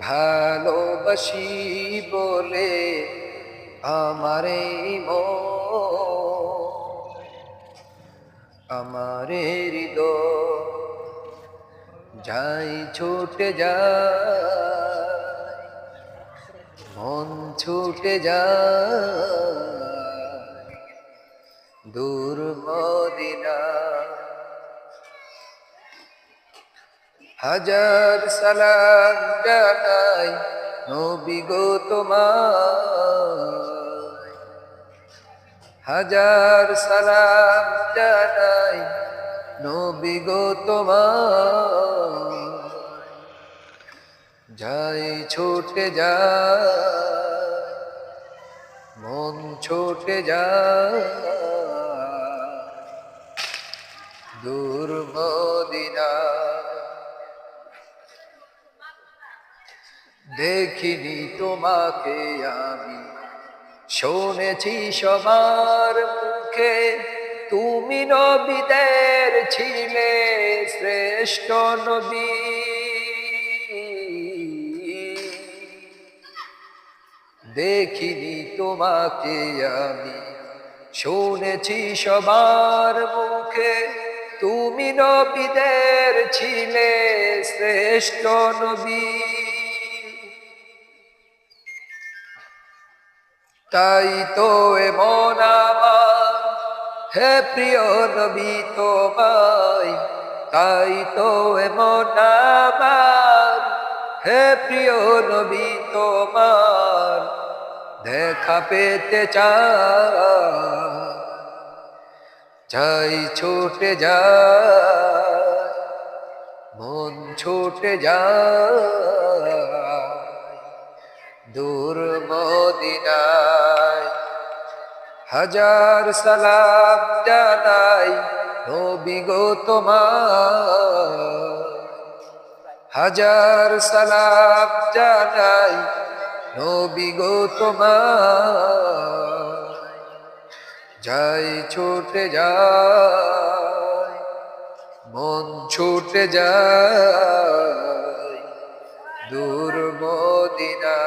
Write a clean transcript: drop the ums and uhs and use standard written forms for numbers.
ভালোবাসি বলে আমার এই আমার হৃদয় যাই ছুটে যায়, মন ছুটে যায় দূর মদিনা। হাজার সালাম জানাই নবী গো তোমায়, হাজার সালাম জানাই নবী গো তোমায়। যাই ছুটে যায়, মন ছুটে যায় দূর মদিনা। দেখিনি তোমাকে আমি, শুনেছি সবার মুখে, তুমি নবীদের ছিলে শ্রেষ্ঠ নবী। দেখিনি তোমাকে আমি, শুনেছি সবার মুখে, তুমি নবীদের ছিলে শ্রেষ্ঠ নবী। তাই তো এমন আমার হে প্রিয় নবী তোমায়, তাই তো এমন আমার হে প্রিয় নবী তোমার দেখা পেতে চাই ছুটে যায়, মন ছুটে যায় দূর মদিনায়। হাজার সালাম জানাই নবী গো তোমায়, হাজার সালাম জানাই নবী গো তোমায়। যাই ছুটে যায়, মন ছুটে যায় দূর মদিনা।